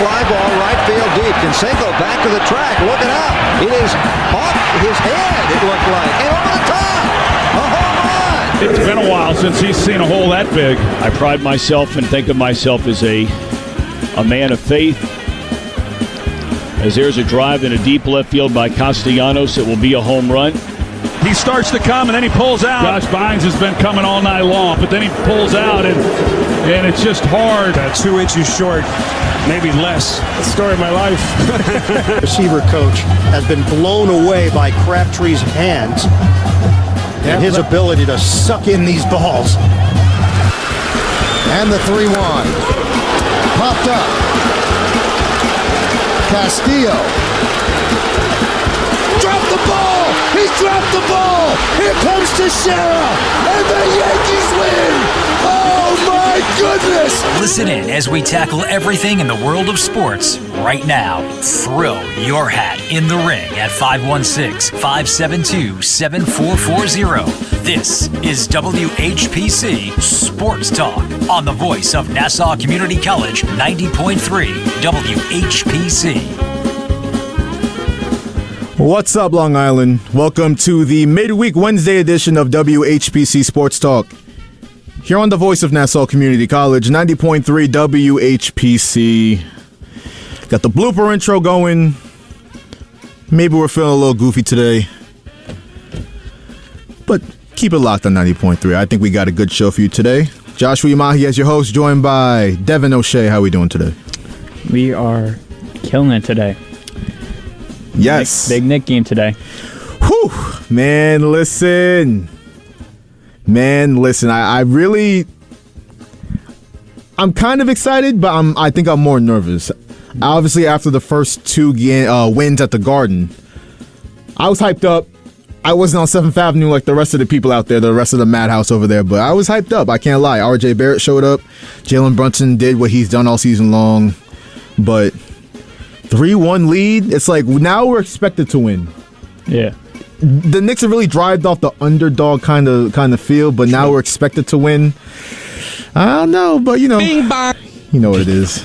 fly ball right field deep. Canseco back to the track, looking up. It is off his head, it looked like, and over the top. A home run. It's been a while since he's seen a hole that big. I pride myself and think of myself as a man of faith. As there's a drive in a deep left field by Castellanos, it will be a home run. He starts to come, and then he pulls out. Josh Bynes has been coming all night long, but then he pulls out, and it's just hard. 2 inches short, maybe less. The story of my life. Receiver coach has been blown away by Crabtree's hands and his ability to suck in these balls. And the 3-1. Popped up. Castillo. Dropped the ball! He dropped the ball! Here comes Teixeira! And the Yankees win! Oh my goodness! Listen in as we tackle everything in the world of sports right now. Throw your hat in the ring at 516-572-7440. This is WHPC Sports Talk on the voice of Nassau Community College 90.3 WHPC. What's up, Long Island? Welcome to the midweek Wednesday edition of WHPC Sports Talk. Here on the voice of Nassau Community College, 90.3 WHPC. Got the blooper intro going. Maybe we're feeling a little goofy today. But keep it locked on 90.3. I think we got a good show for you today. Joshua Umahi as your host, joined by Devin O'Shea. How are we doing today? We are killing it today. Yes. Big Nick game today. Whew. Man, listen. I'm kind of excited, but I think I'm more nervous. Obviously, after the first two wins at the Garden, I was hyped up. I wasn't on 7th Avenue like the rest of the people out there, the rest of the madhouse over there, but I was hyped up. I can't lie. RJ Barrett showed up. Jalen Brunson did what he's done all season long, but 3-1 lead, it's like now we're expected to win. Yeah. The Knicks have really drived off the underdog kind of feel, but now we're expected to win. I don't know, but you know what it is.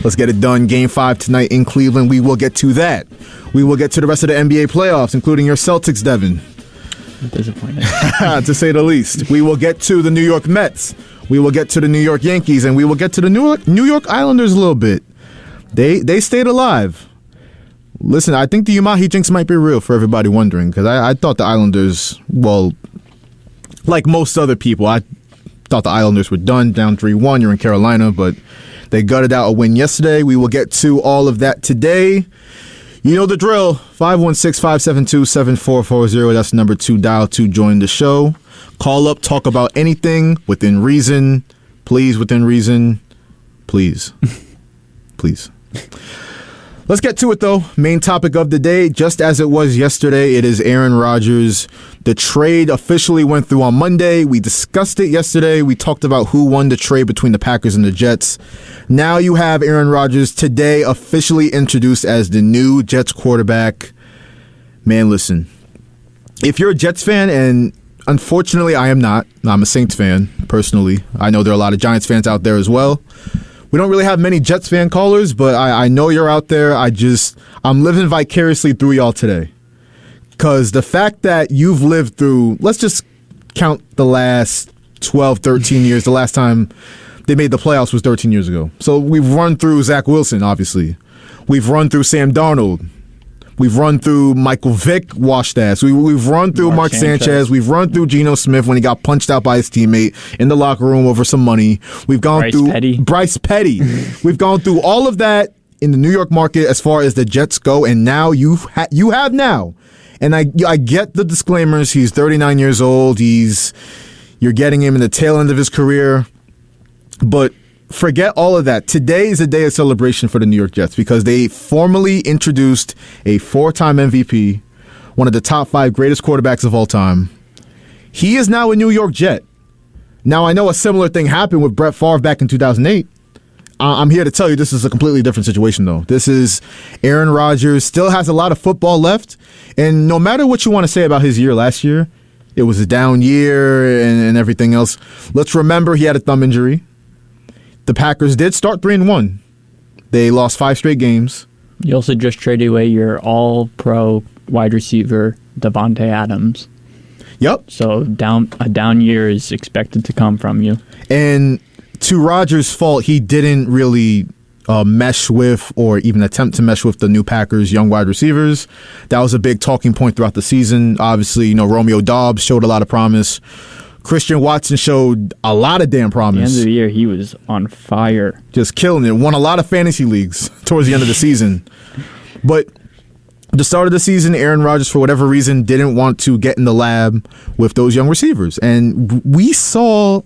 Let's get it done. Game 5 tonight in Cleveland. We will get to that. We will get to the rest of the NBA playoffs, including your Celtics, Devin. Disappointed. To say the least. We will get to the New York Mets. We will get to the New York Yankees, and we will get to the New York Islanders a little bit. They stayed alive. Listen, I think the Umahi jinx might be real for everybody wondering, because I thought the Islanders, well, like most other people, I thought the Islanders were done, down 3-1. You're in Carolina, but they gutted out a win yesterday. We will get to all of that today. You know the drill. 516-572-7440. That's the number to dial to join the show. Call up, talk about anything within reason. Please, within reason. Please. Please. Let's get to it, though. Main topic of the day, just as it was yesterday, it is Aaron Rodgers. The trade officially went through on Monday. We discussed it yesterday. We talked about who won the trade between the Packers and the Jets. Now you have Aaron Rodgers today officially introduced as the new Jets quarterback. Man, listen. If you're a Jets fan, and unfortunately I am not. I'm a Saints fan, personally. I know there are a lot of Giants fans out there as well. We don't really have many Jets fan callers, but I know you're out there. I'm living vicariously through y'all today. Because the fact that you've lived through, let's just count the last 12, 13 years. The last time they made the playoffs was 13 years ago. So we've run through Zach Wilson, obviously. We've run through Sam Darnold. We've run through Michael Vick, washed ass. We've run through Mark Sanchez. We've run through Geno Smith when he got punched out by his teammate in the locker room over some money. We've gone through Bryce Petty. We've gone through all of that in the New York market as far as the Jets go, and now you have now. And I get the disclaimers. He's 39 years old. You're getting him in the tail end of his career, but forget all of that. Today is a day of celebration for the New York Jets because they formally introduced a 4-time MVP, one of the top 5 greatest quarterbacks of all time. He is now a New York Jet. Now, I know a similar thing happened with Brett Favre back in 2008. I'm here to tell you this is a completely different situation, though. This is Aaron Rodgers, still has a lot of football left, and no matter what you want to say about his year last year, it was a down year and everything else. Let's remember he had a thumb injury. The Packers did start 3-1, They lost 5 straight games. You also just traded away your all-pro wide receiver, Devontae Adams. Yep. So a down year is expected to come from you. And to Rodgers' fault, he didn't really mesh with or even attempt to mesh with the new Packers young wide receivers. That was a big talking point throughout the season. Obviously, Romeo Doubs showed a lot of promise. Christian Watson showed a lot of damn promise. At the end of the year, he was on fire. Just killing it. Won a lot of fantasy leagues towards the end of the season. But the start of the season, Aaron Rodgers, for whatever reason, didn't want to get in the lab with those young receivers. And we saw,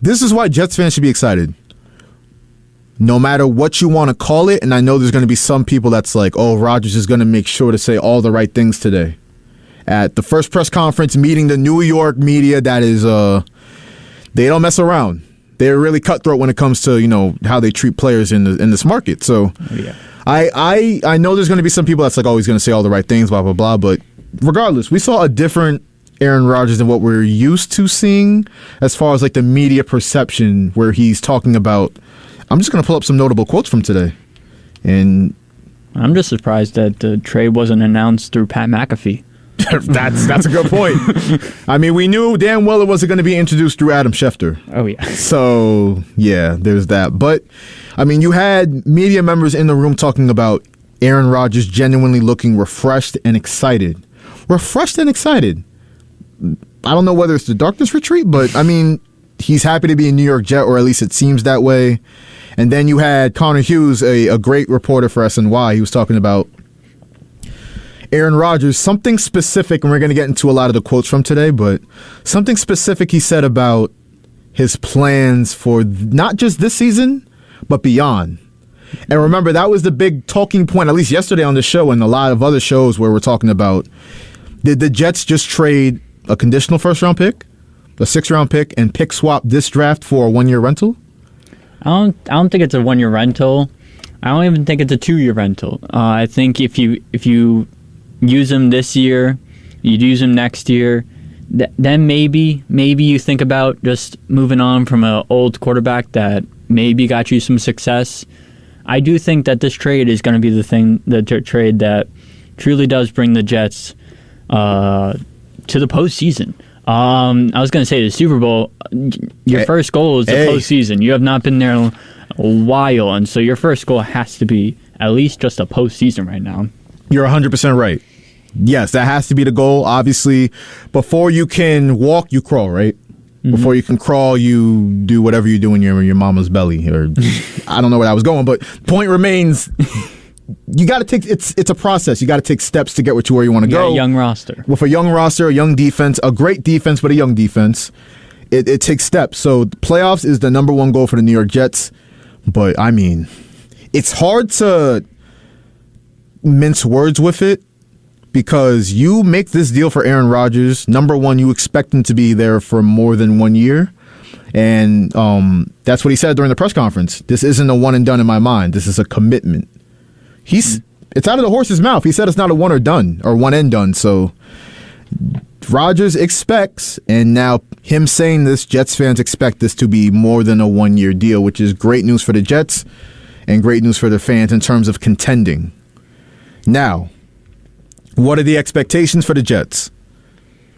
this is why Jets fans should be excited. No matter what you want to call it, and I know there's going to be some people that's like, oh, Rodgers is going to make sure to say all the right things today. At the first press conference, meeting the New York media, that is, they don't mess around. They're really cutthroat when it comes to, how they treat players in this market. So Yeah. I know there's going to be some people that's like always going to say all the right things, blah, blah, blah. But regardless, we saw a different Aaron Rodgers than what we're used to seeing as far as like the media perception where he's talking about. I'm just going to pull up some notable quotes from today. And I'm just surprised that the trade wasn't announced through Pat McAfee. that's a good point. I mean, we knew damn well it wasn't going to be introduced through Adam Schefter. Oh, yeah. So, yeah, there's that. But, I mean, you had media members in the room talking about Aaron Rodgers genuinely looking refreshed and excited. Refreshed and excited. I don't know whether it's the darkness retreat, but, I mean, he's happy to be a New York Jet, or at least it seems that way. And then you had Connor Hughes, a great reporter for SNY. He was talking about Aaron Rodgers, something specific, and we're going to get into a lot of the quotes from today, but something specific he said about his plans for not just this season, but beyond. And remember, that was the big talking point, at least yesterday on the show and a lot of other shows where we're talking about, did the Jets just trade a conditional first-round pick, a 6th-round pick, and pick swap this draft for a 1-year rental? I don't think it's a 1-year rental. I don't even think it's a 2-year rental. I think if you use him this year, you'd use him next year, then maybe you think about just moving on from an old quarterback that maybe got you some success. I do think that this trade is going to be the trade that truly does bring the Jets to the postseason. I was going to say the Super Bowl, your first goal is the postseason. You have not been there a while, and so your first goal has to be at least just a postseason right now. You're 100% right. Yes, that has to be the goal. Obviously, before you can walk, you crawl, right? Mm-hmm. Before you can crawl, you do whatever you do in your mama's belly. Or I don't know where I was going, but point remains, you got to take it's a process. You got to take steps to get where you want to go. A young roster. With a young roster, a young defense, a great defense, but a young defense. It takes steps. So playoffs is the number one goal for the New York Jets. But, I mean, it's hard to mince words with it because you make this deal for Aaron Rodgers. Number one, you expect him to be there for more than 1 year. And that's what he said during the press conference. This isn't a one and done in my mind. This is a commitment. It's out of the horse's mouth. He said it's not a one or done or one and done. So Rodgers expects, and now him saying this, Jets fans expect this to be more than a 1-year deal, which is great news for the Jets and great news for the fans in terms of contending. Now, what are the expectations for the Jets?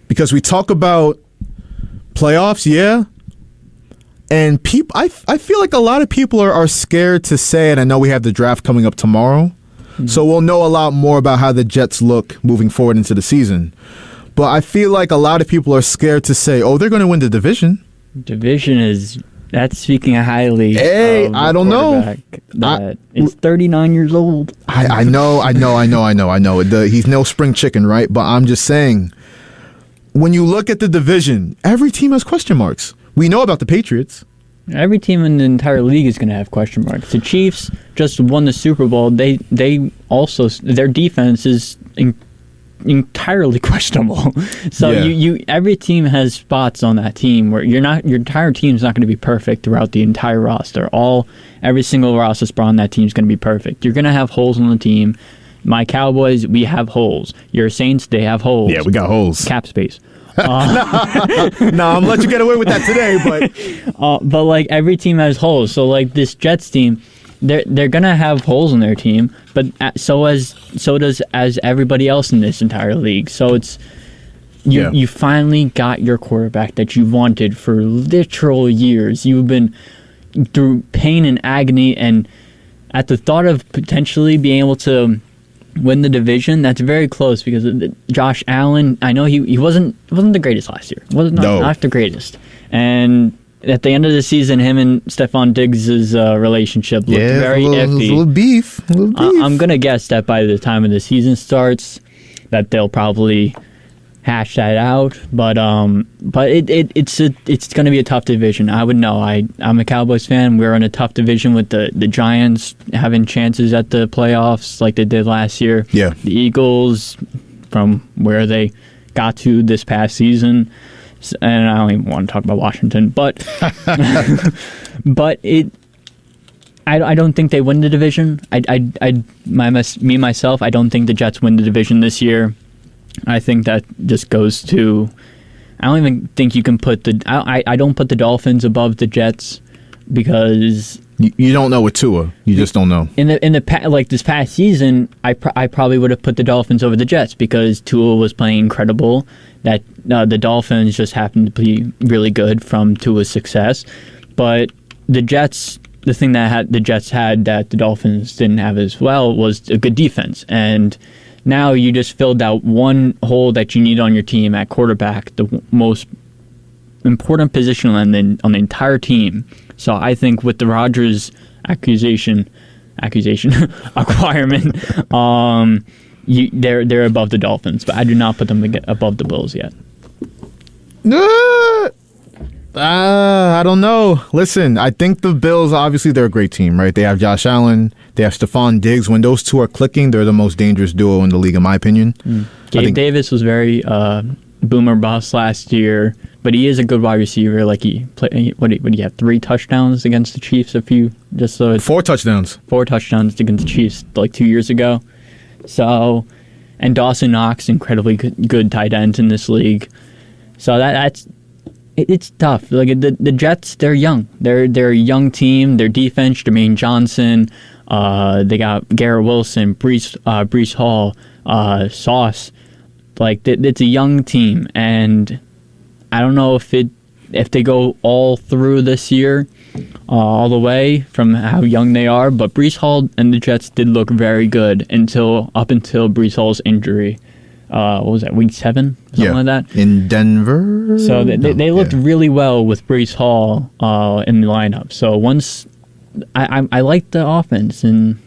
Because we talk about playoffs, yeah. And people, I feel like a lot of people are scared to say it. I know we have the draft coming up tomorrow. So we'll know a lot more about how the Jets look moving forward into the season. But I feel like a lot of people are scared to say, oh, they're going to win the division. That's speaking highly. Hey, I don't know. That is 39 years old. I know. He's no spring chicken, right? But I'm just saying, when you look at the division, every team has question marks. We know about the Patriots. Every team in the entire league is going to have question marks. The Chiefs just won the Super Bowl. They also, their defense is entirely questionable. So you every team has spots on that team where your entire team is not going to be perfect throughout the entire roster. Every single roster spot on that team is going to be perfect. You're going to have holes on the team. My Cowboys, we have holes. Your Saints, they have holes. Yeah, we got holes. Cap space. No, I'm gonna let you get away with that today, but like every team has holes. So like this Jets team, they're gonna have holes in their team, but so does everybody else in this entire league. So it's you finally got your quarterback that you wanted for literal years. You've been through pain and agony, and at the thought of potentially being able to win the division, that's very close because Josh Allen, I know he wasn't the greatest last year. Not the greatest. And at the end of the season, him and Stephon Diggs' relationship looked very iffy. A little beef. I'm going to guess that by the time of the season starts, that they'll probably hash that out. But it's going to be a tough division. I would know. I'm a Cowboys fan. We're in a tough division with the Giants having chances at the playoffs like they did last year. Yeah. The Eagles, from where they got to this past season. And I don't even want to talk about Washington, but I don't think they win the division. Myself, I don't think the Jets win the division this year. I think that just goes to. I don't even think you can put I don't put the Dolphins above the Jets because you don't know with Tua. You just don't know. In the like this past season, I probably would have put the Dolphins over the Jets because Tua was playing incredible. That the Dolphins just happened to be really good from Tua's success, but the Jets. The thing that the Jets had that the Dolphins didn't have as well was a good defense, and now you just filled out one hole that you need on your team at quarterback, the most important position on the entire team. So I think with the Rodgers acquirement, they're above the Dolphins, but I do not put them above the Bills yet. I don't know. Listen, I think the Bills, obviously, they're a great team, right? They have Josh Allen. They have Stephon Diggs. When those two are clicking, they're the most dangerous duo in the league, in my opinion. Gabe Davis was very boomer bust last year, but he is a good wide receiver. Like he played, what did he have? 3 touchdowns against the Chiefs 4 touchdowns. 4 touchdowns against the Chiefs like 2 years ago. So, and Dawson Knox, incredibly good tight ends in this league. So it's tough. Like the Jets, they're young. They're a young team. Their defense, Jermaine Johnson, they got Garrett Wilson, Breece Hall, Sauce. Like it's a young team, and I don't know if they go all through this year, all the way from how young they are. But Breece Hall and the Jets did look very good up until Breece Hall's injury. What was that, week 7? Something like that? In Denver? So they looked really well with Breece Hall in the lineup. So once I like the offense in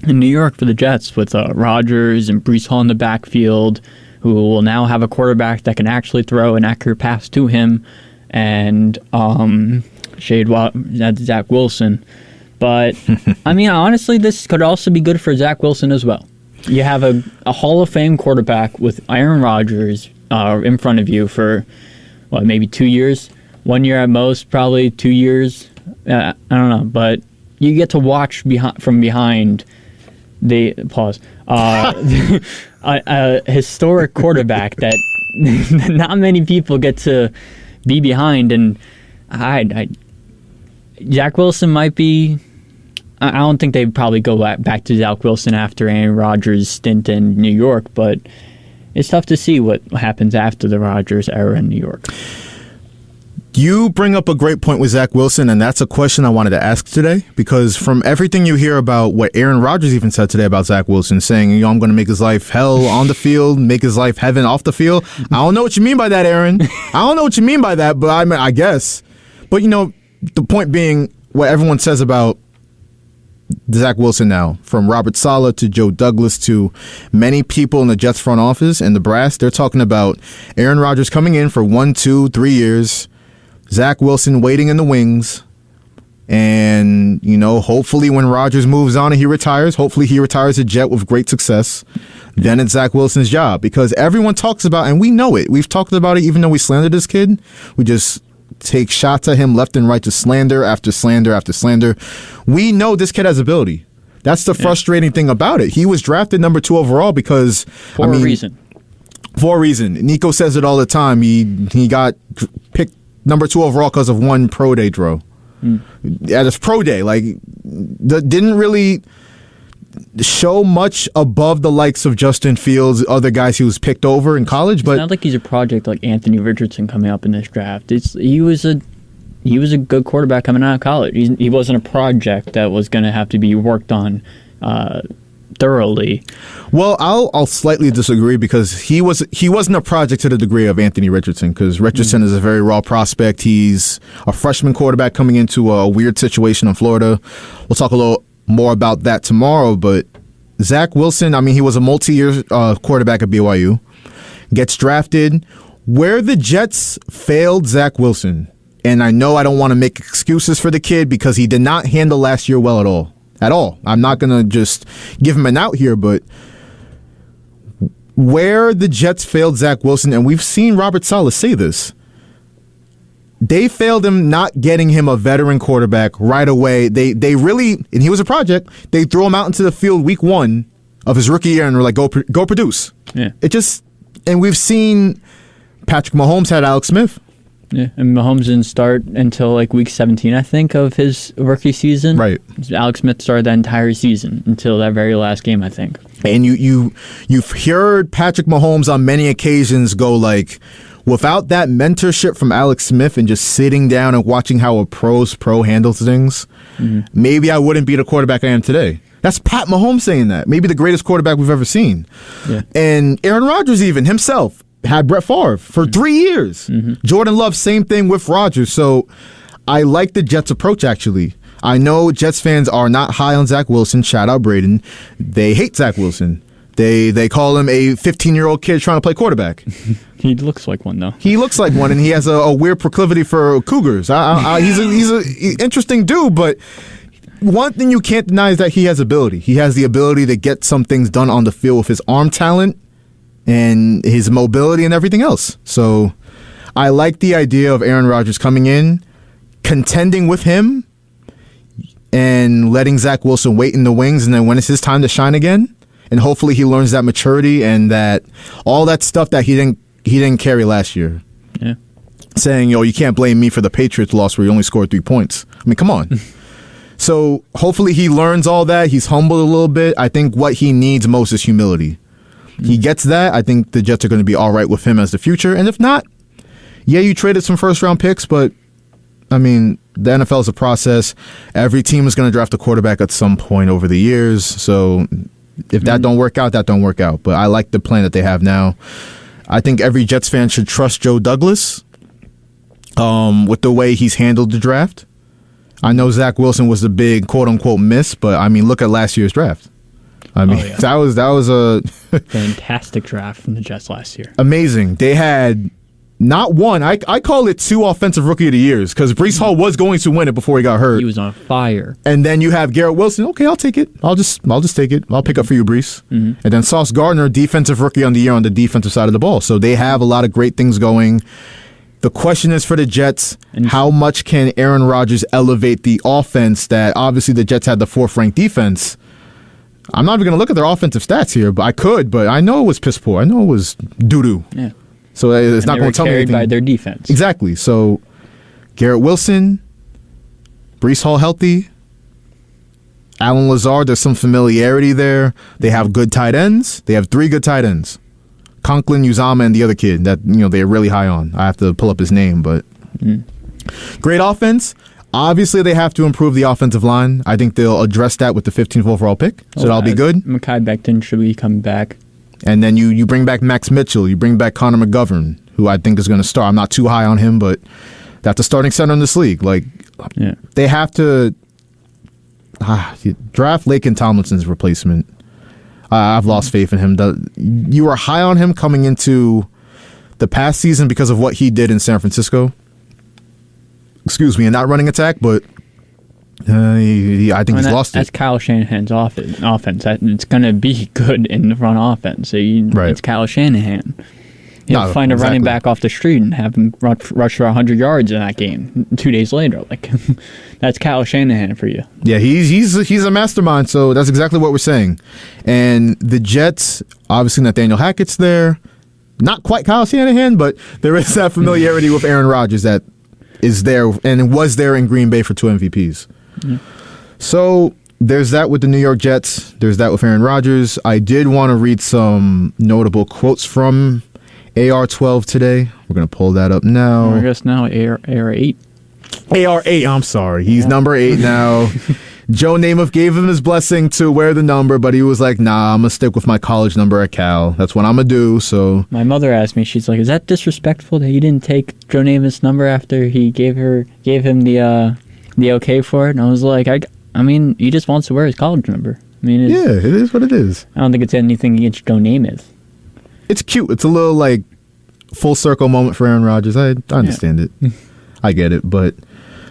New York for the Jets with Rodgers and Breece Hall in the backfield, who will now have a quarterback that can actually throw an accurate pass to him, and that's Zach Wilson. But, I mean, honestly, this could also be good for Zach Wilson as well. You have a Hall of Fame quarterback with Aaron Rodgers in front of you for, maybe 2 years? 1 year at most, probably 2 years. I don't know. But you get to watch from behind a historic quarterback that not many people get to be behind. And Zach Wilson might be... I don't think they'd probably go back to Zach Wilson after Aaron Rodgers' stint in New York, but it's tough to see what happens after the Rodgers era in New York. You bring up a great point with Zach Wilson, and that's a question I wanted to ask today, because from everything you hear about what Aaron Rodgers even said today about Zach Wilson, saying, I'm going to make his life hell on the field, make his life heaven off the field. I don't know what you mean by that, Aaron. I don't know what you mean by that, but I guess. But, the point being, what everyone says about Zach Wilson now, from Robert Saleh to Joe Douglas to many people in the Jets front office and the brass, they're talking about Aaron Rodgers coming in for 1, 2, 3 years, Zach Wilson waiting in the wings, and hopefully when Rodgers moves on and he retires, hopefully he retires a Jet with great success, then it's Zach Wilson's job, because everyone talks about, and we know it, we've talked about it even though we slandered this kid, we just take shots at him left and right, to slander after slander after slander. We know this kid has ability. That's the frustrating thing about it. He was drafted number 2 overall because... For a reason. Nico says it all the time. He got picked number 2 overall because of one pro day throw. at his pro day. Like, didn't really show much above the likes of Justin Fields, other guys he was picked over in college. But it's not like he's a project like Anthony Richardson coming up in this draft. He was a good quarterback coming out of college. He wasn't a project that was going to have to be worked on thoroughly. Well, I'll slightly disagree because he wasn't a project to the degree of Anthony Richardson, because Richardson is a very raw prospect. He's a freshman quarterback coming into a weird situation in Florida. We'll talk a little more about that tomorrow, but Zach Wilson, I mean, he was a multi-year quarterback at BYU, gets drafted. Where the Jets failed Zach Wilson, and I know I don't want to make excuses for the kid because he did not handle last year well at all. I'm not going to just give him an out here, but where the Jets failed Zach Wilson, and we've seen Robert Saleh say this, they failed him not getting him a veteran quarterback right away. They really, and he was a project, they threw him out into the field week 1 of his rookie year and were like, go produce. Yeah. And we've seen Patrick Mahomes had Alex Smith. Yeah, and Mahomes didn't start until like week 17, I think, of his rookie season. Right. Alex Smith started that entire season until that very last game, I think. And you've heard Patrick Mahomes on many occasions go like, without that mentorship from Alex Smith and just sitting down and watching how a pro handles things, maybe I wouldn't be the quarterback I am today. That's Pat Mahomes saying that. Maybe the greatest quarterback we've ever seen. Yeah. And Aaron Rodgers even himself had Brett Favre for 3 years. Jordan Love, same thing with Rodgers. So I like the Jets' approach, actually. I know Jets fans are not high on Zach Wilson. Shout out Braden. They hate Zach Wilson. They call him a 15-year-old kid trying to play quarterback. He looks like one, though. He looks like one, and he has a weird proclivity for Cougars. He's an interesting dude, but one thing you can't deny is that he has ability. He has the ability to get some things done on the field with his arm talent and his mobility and everything else. So I like the idea of Aaron Rodgers coming in, contending with him, and letting Zach Wilson wait in the wings, and then when it's his time to shine again, and hopefully he learns that maturity and that all that stuff that he didn't carry last year. Yeah. Saying, you can't blame me for the Patriots loss where he only scored 3 points. I mean, come on. So hopefully he learns all that. He's humbled a little bit. I think what he needs most is humility. He gets that. I think the Jets are going to be all right with him as the future. And if not, yeah, you traded some first-round picks, but, I mean, the NFL is a process. Every team is going to draft a quarterback at some point over the years. So if that don't work out, that don't work out. But I like the plan that they have now. I think every Jets fan should trust Joe Douglas with the way he's handled the draft. I know Zach Wilson was the big quote-unquote miss, but, I mean, look at last year's draft. I mean, that was a fantastic draft from the Jets last year. Amazing. They had not one. I call it 2 offensive rookie of the years because Breece Hall was going to win it before he got hurt. He was on fire. And then you have Garrett Wilson. Okay, I'll take it. I'll just take it. I'll pick up for you, Breece. And then Sauce Gardner, defensive rookie on the year on the defensive side of the ball. So they have a lot of great things going. The question is for the Jets, how much can Aaron Rodgers elevate the offense that obviously the Jets had the 4th-ranked defense. I'm not even going to look at their offensive stats here, but I could. But I know it was piss poor. I know it was doo-doo. Yeah. So it's not going to tell me anything. By their defense. Exactly. So Garrett Wilson, Breece Hall healthy, Allen Lazard, there's some familiarity there. They have good tight ends. They have 3 good tight ends. Conklin, Uzama, and the other kid that they're really high on. I have to pull up his name, but great offense. Obviously, they have to improve the offensive line. I think they'll address that with the 15th overall pick, so that'll be good. Mekhi Becton should be coming back. And then you bring back Max Mitchell. You bring back Connor McGovern, who I think is going to start. I'm not too high on him, but that's a starting center in this league. They have to draft Laken Tomlinson's replacement. I've lost faith in him. You were high on him coming into the past season because of what he did in San Francisco. Excuse me, and not running attack, but I think he's lost it. That's Kyle Shanahan's offense. It's going to be good in the front offense. So it's Kyle Shanahan. He'll find a running back off the street and have him rush for 100 yards in that game 2 days later. That's Kyle Shanahan for you. Yeah, he's a mastermind, so that's exactly what we're saying. And the Jets, obviously Nathaniel Hackett's there. Not quite Kyle Shanahan, but there is that familiarity with Aaron Rodgers that is there and was there in Green Bay for 2 MVPs. Mm-hmm. So there's that with the New York Jets. There's that with Aaron Rodgers. I did want to read some notable quotes from AR-12 today. We're going to pull that up now. I guess now AR-8. AR-8, I'm sorry. He's number 8 now. Joe Namath gave him his blessing to wear the number, but he was like, nah, I'm going to stick with my college number at Cal. That's what I'm going to do. So my mother asked me, she's like, is that disrespectful that you didn't take Joe Namath's number after he gave him the okay for it? And I was like, I mean, he just wants to wear his college number. I mean, yeah, it is what it is. I don't think it's anything against Joe Namath. It's cute. It's a little like full circle moment for Aaron Rodgers. I understand it. I get it. But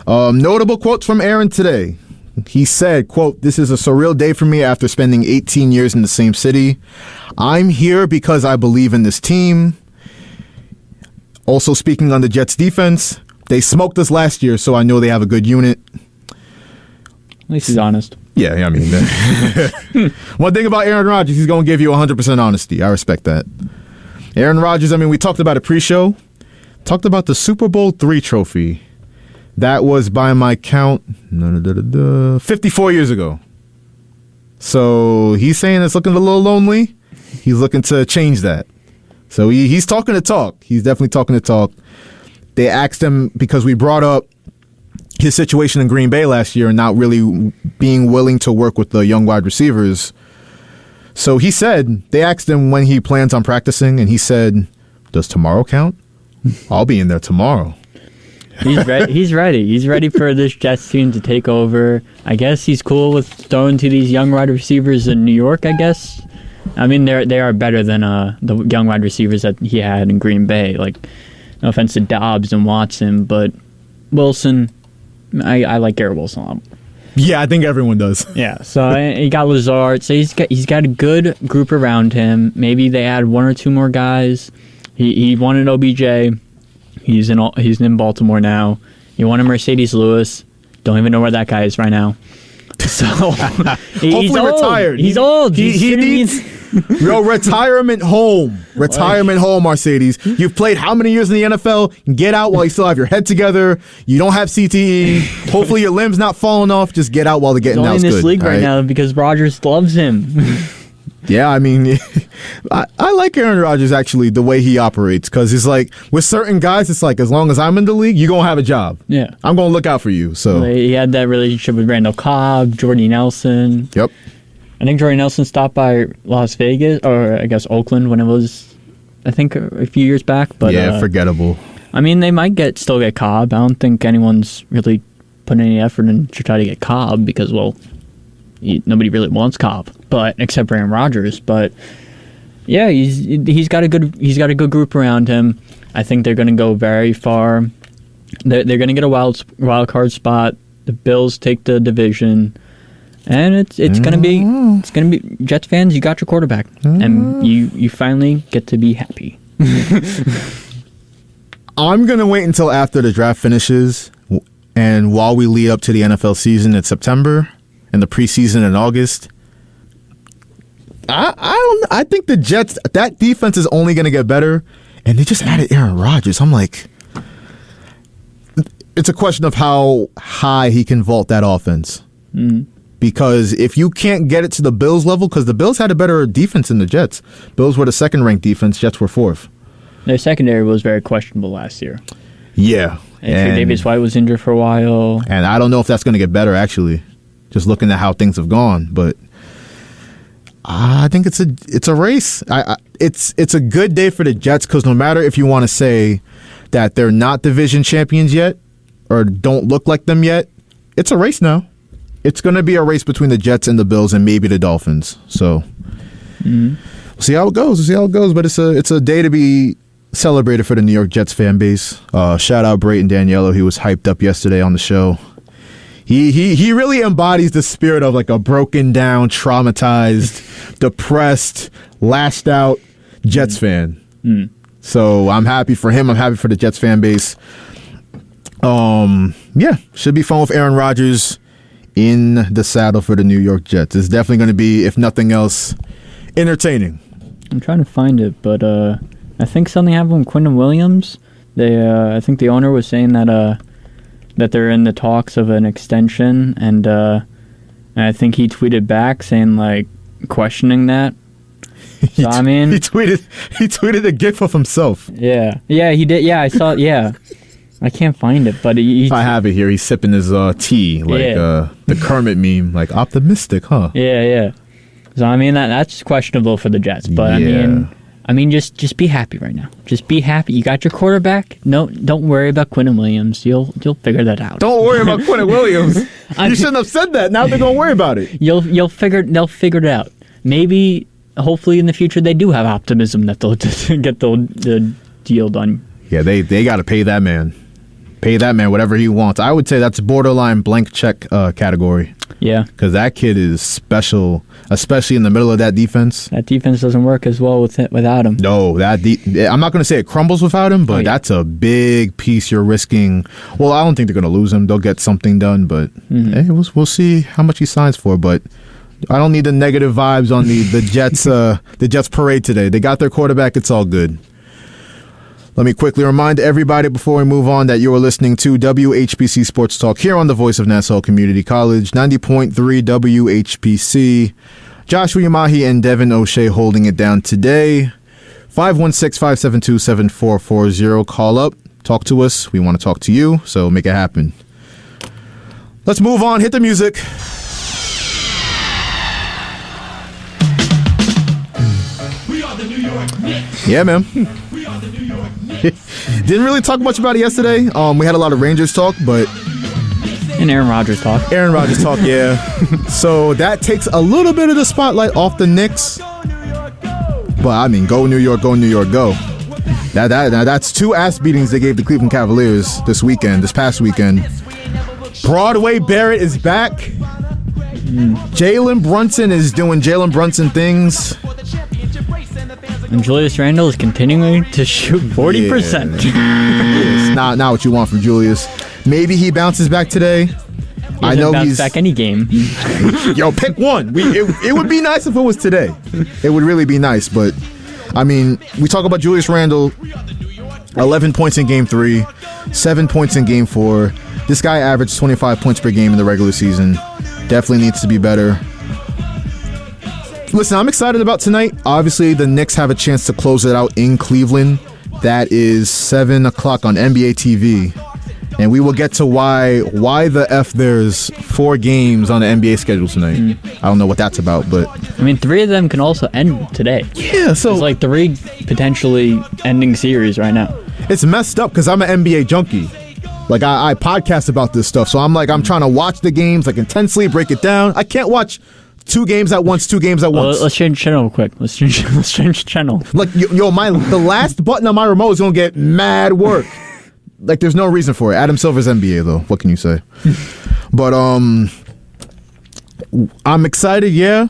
notable quotes from Aaron today. He said, quote, "This is a surreal day for me after spending 18 years in the same city. I'm here because I believe in this team." Also speaking on the Jets defense, they smoked us last year, so I know they have a good unit. At least he's honest. Yeah, I mean, one thing about Aaron Rodgers, he's going to give you 100% honesty. I respect that. Aaron Rodgers, I mean, we talked about it pre-show. Talked about the Super Bowl III trophy. That was, by my count, 54 years ago. So he's saying it's looking a little lonely. He's looking to change that. So he's talking the talk. He's definitely talking the talk. They asked him, because we brought up his situation in Green Bay last year and not really being willing to work with the young wide receivers. So he said, they asked him when he plans on practicing, and he said, does tomorrow count? I'll be in there tomorrow. He's ready. He's ready for this Jets team to take over. I guess he's cool with throwing to these young wide receivers in New York, I guess. I mean, they are better than the young wide receivers that he had in Green Bay. Like, no offense to Dobbs and Watson, but Wilson, I like Garrett Wilson a lot. Yeah, I think everyone does. Yeah, so he got Lazard. So he's got a good group around him. Maybe they add one or two more guys. He wanted OBJ. He's in Baltimore now. He wanted Mercedes Lewis. Don't even know where that guy is right now. So he's old. Retired. He's old. He needs retirement home. Retirement home, Mercedes. You've played how many years in the NFL? Get out while you still have your head together. You don't have CTE. Hopefully your limb's not falling off. Just get out while they're getting out. He's only in this league right now because Rodgers loves him. Yeah, I mean, I like Aaron Rodgers, actually, the way he operates, because it's like, with certain guys, it's like, as long as I'm in the league, you're going to have a job. Yeah. I'm going to look out for you. So he had that relationship with Randall Cobb, Jordy Nelson. Yep. I think Jordy Nelson stopped by Las Vegas, or I guess Oakland, when it was, I think, a few years back. But yeah, forgettable. I mean, they might still get Cobb. I don't think anyone's really putting any effort in to try to get Cobb because, well, nobody really wants Cobb, but except for Aaron Rodgers. But yeah, he's got a good group around him. I think they're going to go very far. They're going to get a wild card spot. The Bills take the division, and it's going to be Jets fans. You got your quarterback, and you finally get to be happy. I'm going to wait until after the draft finishes, and while we lead up to the NFL season in September. And the preseason in August, I think the Jets, that defense is only going to get better, and they just added Aaron Rodgers. I'm like, it's a question of how high he can vault that offense. Because if you can't get it to the Bills level, because the Bills had a better defense than the Jets. Bills were the second-ranked defense. Jets were fourth. Their secondary was very questionable last year. Yeah. And Davis White was injured for a while. And I don't know if that's going to get better, actually. Just looking at how things have gone, but I think it's a race. It's a good day for the Jets because no matter if you want to say that they're not division champions yet or don't look like them yet, it's a race now. It's going to be a race between the Jets and the Bills and maybe the Dolphins. So we'll see how it goes. But it's a day to be celebrated for the New York Jets fan base. Shout out Brayton Daniello. He was hyped up yesterday on the show. He really embodies the spirit of like a broken down, traumatized, depressed, lashed out Jets fan. So I'm happy for him. I'm happy for the Jets fan base. Yeah, should be fun with Aaron Rodgers in the saddle for the New York Jets. It's definitely going to be, if nothing else, entertaining. I'm trying to find it, but I think something happened with Quinton Williams. I think the owner was saying that that they're in the talks of an extension, and I think he tweeted back saying, like, questioning that. So, I mean... He tweeted a gif of himself. Yeah. Yeah, he did. Yeah, I saw it. Yeah. I can't find it, but I have it here. He's sipping his tea, like the Kermit meme, like optimistic, huh? Yeah. So I mean that's questionable for the Jets, but I mean just be happy right now. Just be happy. You got your quarterback. No, don't worry about Quinnen Williams. You'll figure that out. Don't worry about Quinnen Williams. You shouldn't have said that. Now they're gonna worry about it. They'll figure it out. Maybe, hopefully in the future they do have optimism that they'll just get the deal done. Yeah, they got to pay that man. Pay that man whatever he wants. I would say that's borderline blank check category. Yeah. Because that kid is special, especially in the middle of that defense. That defense doesn't work as well without him. No, I'm not going to say it crumbles without him, but that's a big piece you're risking. Well, I don't think they're going to lose him. They'll get something done, but hey, we'll see how much he signs for. But I don't need the negative vibes on the Jets the Jets parade today. They got their quarterback. It's all good. Let me quickly remind everybody before we move on that you are listening to WHPC Sports Talk here on the voice of Nassau Community College, 90.3 WHPC. Joshua Umahi and Devin O'Shea holding it down today. 516-572-7440. Call up. Talk to us. We want to talk to you, so make it happen. Let's move on. Hit the music. We are the New York Knicks. Yeah, man. We are the New York Knicks. Didn't really talk much about it yesterday. We had a lot of Rangers talk, but... And Aaron Rodgers talk. Yeah. So that takes a little bit of the spotlight off the Knicks. But, I mean, go New York, go. That's two ass beatings they gave the Cleveland Cavaliers this past weekend. Broadway Barrett is back. Jalen Brunson is doing Jalen Brunson things. And Julius Randle is continuing to shoot 40%. It's not what you want from Julius. Maybe he bounces back today. I know he's back any game. Yo, pick one. It would be nice if it was today. It would really be nice. But I mean, we talk about Julius Randle. 11 points in Game 3, 7 points in Game 4. This guy averaged 25 points per game in the regular season. Definitely needs to be better. Listen, I'm excited about tonight. Obviously, the Knicks have a chance to close it out in Cleveland. That is 7 o'clock on NBA TV. And we will get to why the F there's 4 games on the NBA schedule tonight. I don't know what that's about, but... I mean, 3 of them can also end today. Yeah, so... It's like 3 potentially ending series right now. It's messed up because I'm an NBA junkie. Like, I podcast about this stuff, so I'm trying to watch the games, like, intensely, break it down. I can't watch... 2 games at once. Let's change channel real quick. Let's change channel. Like, the last button on my remote is going to get mad work. Like, there's no reason for it. Adam Silver's NBA, though. What can you say? But, I'm excited, yeah.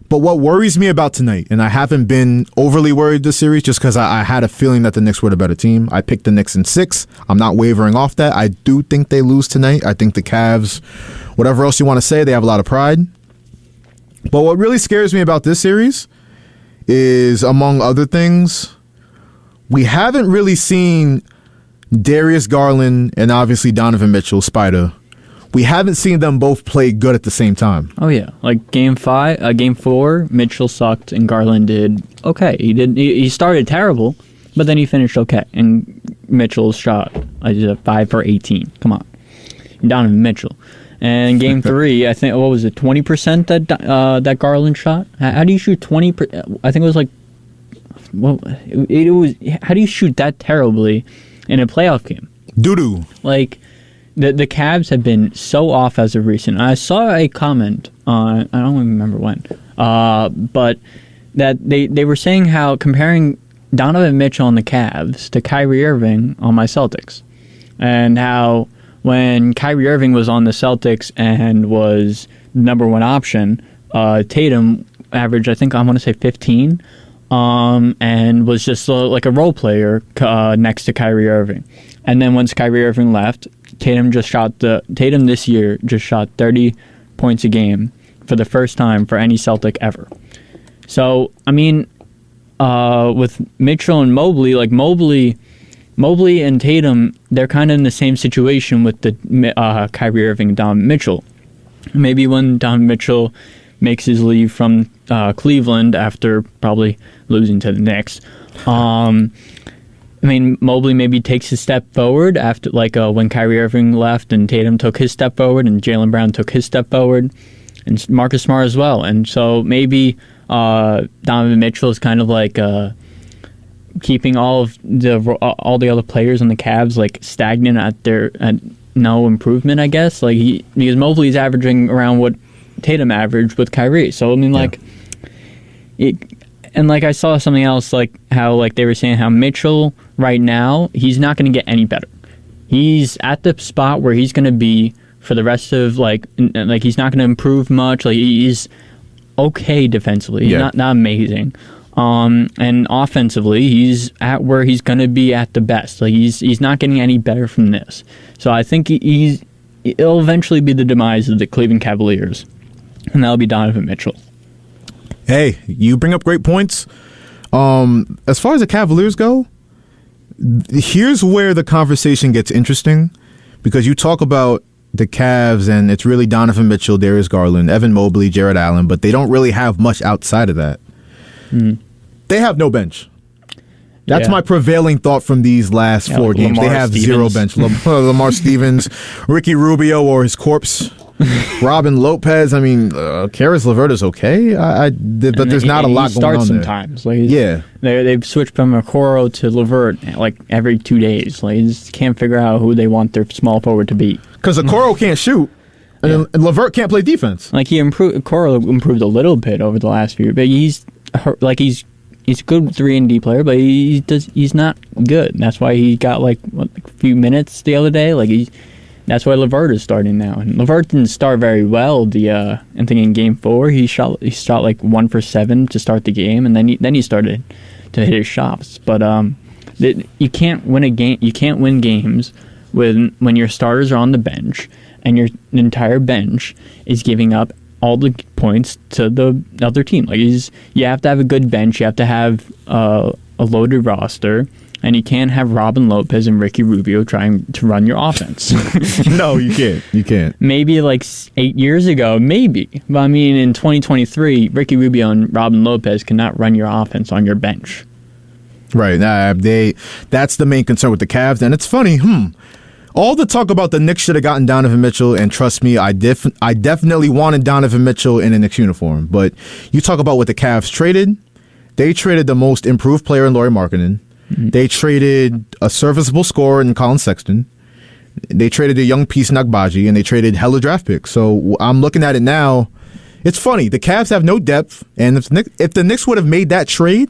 But what worries me about tonight, and I haven't been overly worried this series just because I had a feeling that the Knicks were the better team. I picked the Knicks in 6. I'm not wavering off that. I do think they lose tonight. I think the Cavs, whatever else you want to say, they have a lot of pride. But what really scares me about this series is, among other things, we haven't really seen Darius Garland and obviously Donovan Mitchell, Spider. We haven't seen them both play good at the same time. Oh yeah, like Game 4, Mitchell sucked and Garland did okay. He started terrible, but then he finished okay. And Mitchell shot 5 for 18. Come on, Donovan Mitchell. And Game 3, I think, what was it, 20% that Garland shot? How do you shoot 20%? I think it was like, well, it was. How do you shoot that terribly in a playoff game? Doo-doo. Like, the Cavs have been so off as of recent. I saw a comment on, I don't remember when, but that they were saying how comparing Donovan Mitchell on the Cavs to Kyrie Irving on my Celtics, and how when Kyrie Irving was on the Celtics and was the number 1 option, Tatum averaged, I think, I want to say 15, and was just like a role player next to Kyrie Irving. And then once Kyrie Irving left, Tatum this year just shot 30 points a game for the first time for any Celtic ever. So, I mean, with Mitchell and Mobley, like Mobley Mobley and Tatum, they're kind of in the same situation with the Kyrie Irving and Donovan Mitchell. Maybe when Donovan Mitchell makes his leave from Cleveland after probably losing to the Knicks, Mobley maybe takes a step forward after, when Kyrie Irving left and Tatum took his step forward and Jaylen Brown took his step forward, and Marcus Smart as well. And so maybe Donovan Mitchell is kind of keeping all the other players on the Cavs stagnant at no improvement, I guess. Because Mobley's averaging around what Tatum averaged with Kyrie. So I saw something else how they were saying how Mitchell right now, he's not going to get any better. He's at the spot where he's going to be for the rest of he's not going to improve much. He's okay defensively. He's not amazing. And offensively, he's at where he's going to be at the best. He's not getting any better from this. So I think it'll eventually be the demise of the Cleveland Cavaliers, and that'll be Donovan Mitchell. Hey, you bring up great points. As far as the Cavaliers go, here's where the conversation gets interesting, because you talk about the Cavs, and it's really Donovan Mitchell, Darius Garland, Evan Mobley, Jared Allen, but they don't really have much outside of that. They have no bench. That's my prevailing thought from these last 4 games. Lamar they have Stevens. Zero bench. Lamar Stevens, Ricky Rubio or his corpse, Robin Lopez. Karis LeVert is okay, but there's not a lot going on there. Sometimes. They've switched from Okoro to LeVert every 2 days. They just can't figure out who they want their small forward to be. Because Okoro can't shoot, and LeVert can't play defense. Okoro improved a little bit over the last few, but he's a good 3-and-D player, but he's not good. That's why he got a few minutes the other day. That's why LeVert is starting now. And LeVert didn't start very well. I think in Game 4 he shot 1 for 7 to start the game, and then he started to hit his shots. But you can't win a game. You can't win games when your starters are on the bench and your entire bench is giving up all the points to the other team. You have to have a good bench. You have to have a loaded roster, and you can't have Robin Lopez and Ricky Rubio trying to run your offense. No, you can't. You can't. Maybe 8 years ago, maybe. But in 2023, Ricky Rubio and Robin Lopez cannot run your offense on your bench. Right. That's the main concern with the Cavs, and it's funny. All the talk about the Knicks should have gotten Donovan Mitchell, and trust me, I definitely wanted Donovan Mitchell in a Knicks uniform. But you talk about what the Cavs traded. They traded the most improved player in Lauri Markkanen. Mm-hmm. They traded a serviceable scorer in Colin Sexton. They traded a young piece in Agbaji, and they traded hella draft picks. So I'm looking at it now. It's funny. The Cavs have no depth, and if the Knicks would have made that trade,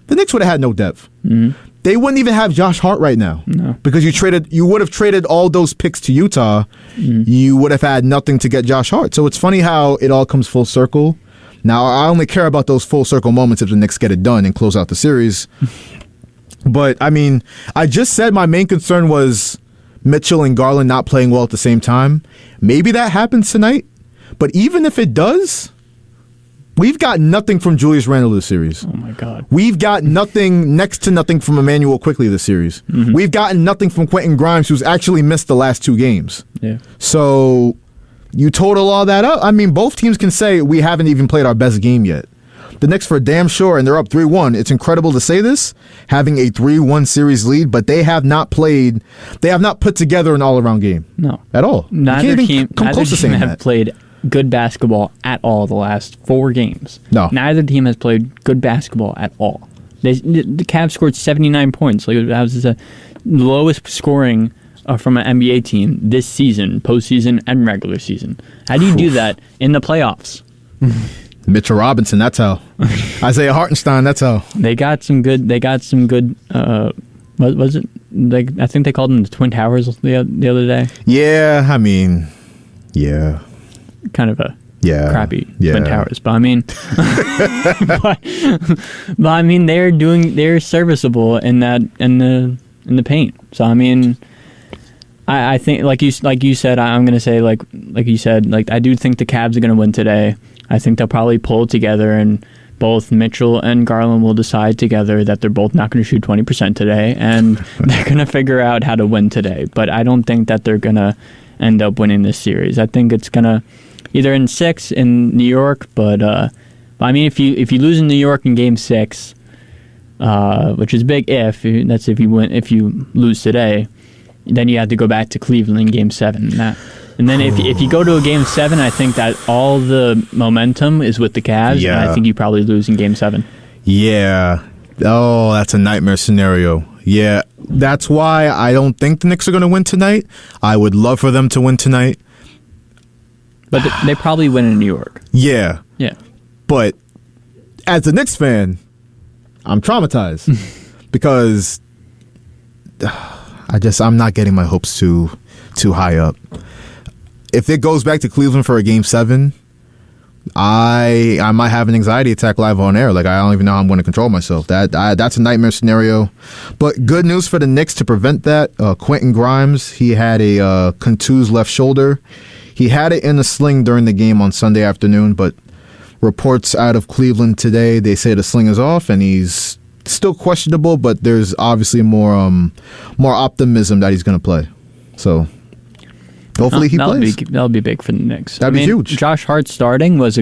the Knicks would have had no depth. Mm-hmm. They wouldn't even have Josh Hart right now. No. Because you would have traded all those picks to Utah. You would have had nothing to get Josh Hart. So it's funny how it all comes full circle. Now, I only care about those full circle moments if the Knicks get it done and close out the series. But, I just said my main concern was Mitchell and Garland not playing well at the same time. Maybe that happens tonight. But even if it does, we've got nothing from Julius Randle this series. Oh, my God. We've got next to nothing from Emmanuel Quickley this series. Mm-hmm. We've gotten nothing from Quentin Grimes, who's actually missed the last 2 games. Yeah. So you total all that up. Both teams can say we haven't even played our best game yet. The Knicks for damn sure, and they're up 3-1. It's incredible to say this, having a 3-1 series lead, but they have not put together an all-around game. No. At all. Neither team have played good basketball at all the last 4 games. No. Neither team has played good basketball at all. The Cavs scored 79 points. That was the lowest scoring from an NBA team this season, postseason and regular season. How do you do that in the playoffs? Mitchell Robinson, that's how. Isaiah Hartenstein, that's how. They got some good. What was it? I think they called them the Twin Towers the other day. Yeah, yeah. Kind of a crappy Twin Towers, but they're serviceable in the paint. So I think like you said, I'm gonna say like you said, I do think the Cavs are gonna win today. I think they'll probably pull it together and both Mitchell and Garland will decide together that they're both not going to shoot 20% today, and they're going to figure out how to win today. But I don't think that they're going to end up winning this series. I think it's going to either in 6 in New York, but I mean, if you lose in New York in Game 6, which is big if you lose today, then you have to go back to Cleveland in Game 7. And then if you go to a Game 7, I think that all the momentum is with the Cavs, and I think you probably lose in Game 7. Yeah. Oh, that's a nightmare scenario. Yeah, that's why I don't think the Knicks are going to win tonight. I would love for them to win tonight. But they probably win in New York. Yeah. Yeah. But as a Knicks fan, I'm traumatized because I'm not getting my hopes too high up. If it goes back to Cleveland for a Game 7, I might have an anxiety attack live on air. Like, I don't even know how I'm going to control myself. That's a nightmare scenario. But good news for the Knicks to prevent that. Quentin Grimes, he had a contused left shoulder. He had it in a sling during the game on Sunday afternoon, but reports out of Cleveland today, they say the sling is off and he's still questionable, but there's obviously more optimism that he's going to play. So hopefully he plays. That'll be big for the Knicks. That'd be huge. Josh Hart starting it was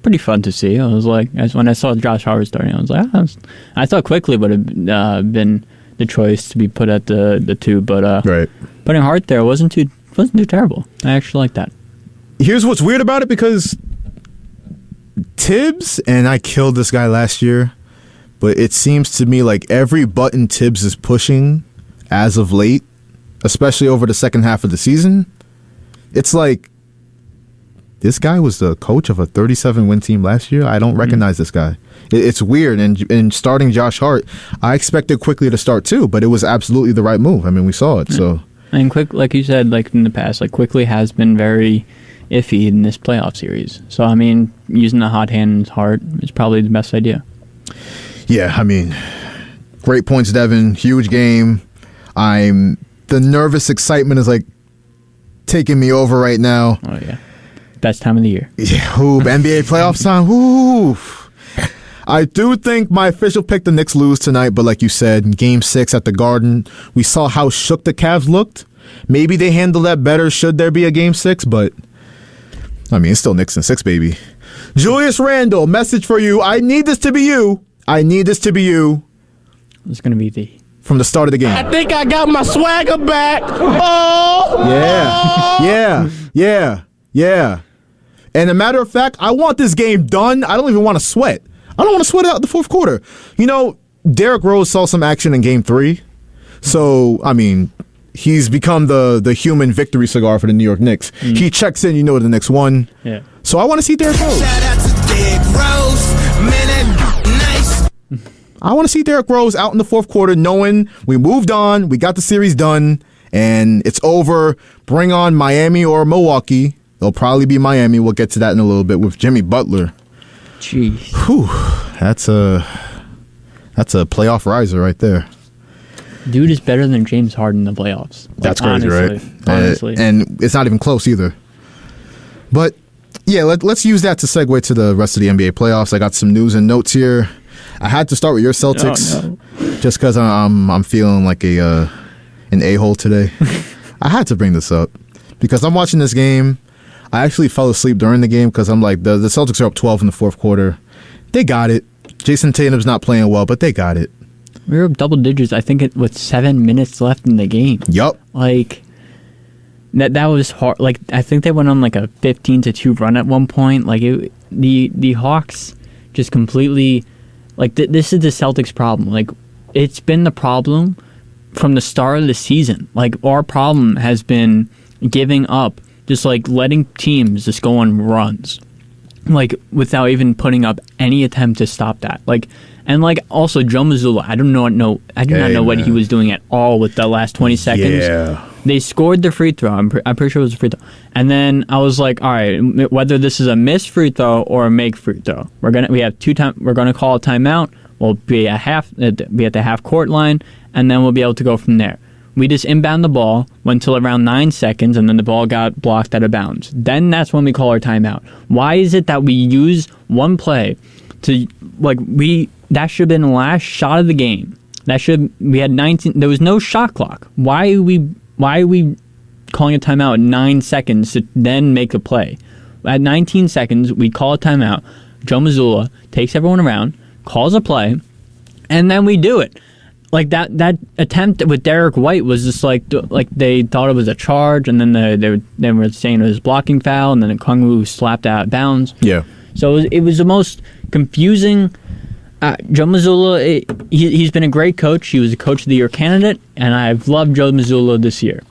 pretty fun to see. I was like, when I saw Josh Hart starting, I was like, I thought Quickly would have been the choice to be put at the 2, but right. Putting Hart there wasn't too terrible. I actually like that. Here's what's weird about it, because Tibbs, and I killed this guy last year, but it seems to me like every button Tibbs is pushing as of late, especially over the second half of the season, it's like this guy was the coach of a 37-win team last year. I don't recognize this guy. It's weird. And starting Josh Hart, I expected Quickly to start too, but it was absolutely the right move. I mean, we saw it. So, and like you said, like in the past, like Quickly has been very iffy in this playoff series. So, I mean, using the hot hand Hart is probably the best idea. Yeah, I mean, great points, Devin. Huge game. The nervous excitement is like taking me over right now. Oh, yeah. Best time of the year. Yeah, NBA playoffs time. Ooh. I do think my official pick, the Knicks lose tonight, but like you said, in Game 6 at the Garden, we saw how shook the Cavs looked. Maybe they handle that better should there be a Game 6, but I mean, it's still Knicks in 6, baby. Julius Randle, message for you. I need this to be you. I need this to be you. It's going to be the... From the start of the game. I think I got my swagger back. Oh! Yeah. And a matter of fact, I want this game done. I don't even want to sweat. I don't want to sweat out the fourth quarter. You know, Derrick Rose saw some action in Game 3. So, I mean, he's become the human victory cigar for the New York Knicks. He checks in, the Knicks won. Yeah. So I want to see Derrick Rose. Shout out to Derrick Rose. Man, that nice. I want to see Derrick Rose out in the fourth quarter knowing we moved on, we got the series done, and it's over. Bring on Miami or Milwaukee. It'll probably be Miami. We'll get to that in a little bit with Jimmy Butler. Jeez. Whew. That's a playoff riser right there. Dude is better than James Harden in the playoffs. That's crazy, right? Honestly. And it's not even close either. But, yeah, let's use that to segue to the rest of the NBA playoffs. I got some news and notes here. I had to start with your Celtics just because I'm feeling like an a-hole today. I had to bring this up because I'm watching this game. I actually fell asleep during the game because I'm like, the Celtics are up 12 in the fourth quarter. They got it. Jason Tatum's not playing well, but they got it. We were up double digits, I think, with 7 minutes left in the game. Yup. Like, that was hard. Like, I think they went on like a 15-2 run at one point. Like, the Hawks just completely... Like, this is the Celtics' problem. Like, it's been the problem from the start of the season. Like, our problem has been giving up, just, like, letting teams just go on runs. Like, without even putting up any attempt to stop that. Like, and, like, also, Joe Mazzulla, I do not know what he was doing at all with the last 20 seconds. Yeah. They scored the free throw. I'm pretty sure it was a free throw. And then I was like, all right, whether this is a missed free throw or a make free throw, we're gonna call a timeout. We'll be at the half court line, and then we'll be able to go from there. We just inbound the ball, went till around 9 seconds, and then the ball got blocked out of bounds. Then that's when we call our timeout. Why is it that we use one play That should have been the last shot of the game. We had 19. There was no shot clock. Why are we calling a timeout at 9 seconds to then make a play? At 19 seconds, we call a timeout. Joe Mazzulla takes everyone around, calls a play, and then we do it. Like that attempt with Derek White was just like they thought it was a charge, and then they were saying it was a blocking foul, and then Okongwu slapped out of bounds. Yeah. So it was the most confusing. Joe Mazzulla, he's been a great coach. He was a Coach of the Year candidate, and I've loved Joe Mazzulla this year.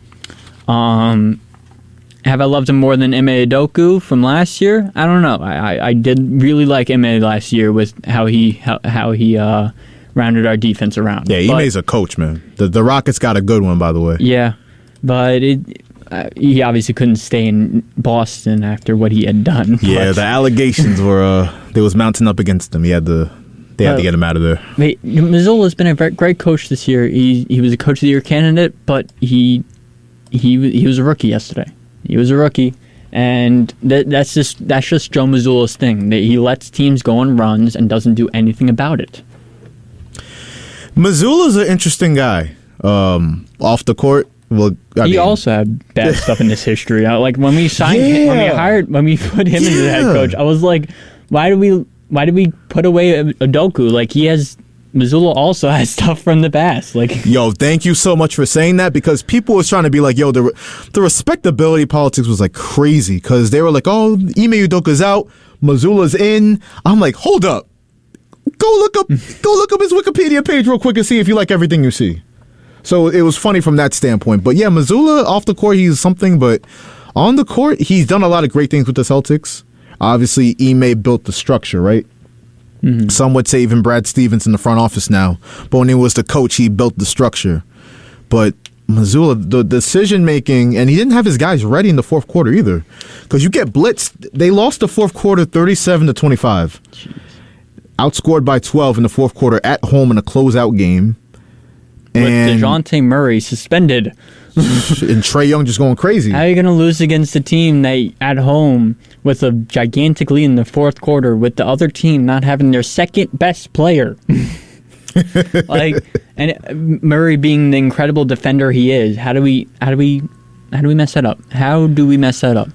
Have I loved him more than Ime Udoka from last year? I don't know. I did really like Ime last year with how he rounded our defense around. Yeah, Ime's a coach, man. The Rockets got a good one, by the way. Yeah, but he obviously couldn't stay in Boston after what he had done. Yeah, the allegations were they was mounting up against him. They had to get him out of there. Mazzulla's been a great coach this year. He was a Coach of the Year candidate, but he was a rookie yesterday. He was a rookie, and that's just Joe Mazzulla's thing. He lets teams go on runs and doesn't do anything about it. Mazzulla's an interesting guy. Off the court, he also had bad stuff in his history. Like when we signed him, when we put him into the head coach, I was like, why did we put away Udoka? Like Mazzulla also has stuff from the past. Like, yo, thank you so much for saying that, because people was trying to be like, yo, the respectability politics was like crazy, because they were like, oh, Ime Udoka's out, Mazzulla's in. I'm like, hold up, go look up his Wikipedia page real quick and see if you like everything you see. So it was funny from that standpoint. But yeah, Mazzulla off the court, he's something, but on the court, he's done a lot of great things with the Celtics. Obviously, Ime built the structure, right? Mm-hmm. Some would say even Brad Stevens in the front office now. But when he was the coach, he built the structure. But Mazzulla, the decision-making, and he didn't have his guys ready in the fourth quarter either. Because you get blitzed. They lost the fourth quarter 37-25. Jeez. Outscored by 12 in the fourth quarter at home in a closeout game. With DeJounte Murray suspended. And Trae Young just going crazy. How are you going to lose against a team that at home with a gigantic lead in the fourth quarter with the other team not having their second best player? And Murray being the incredible defender he is. How do we mess that up? How do we mess that up?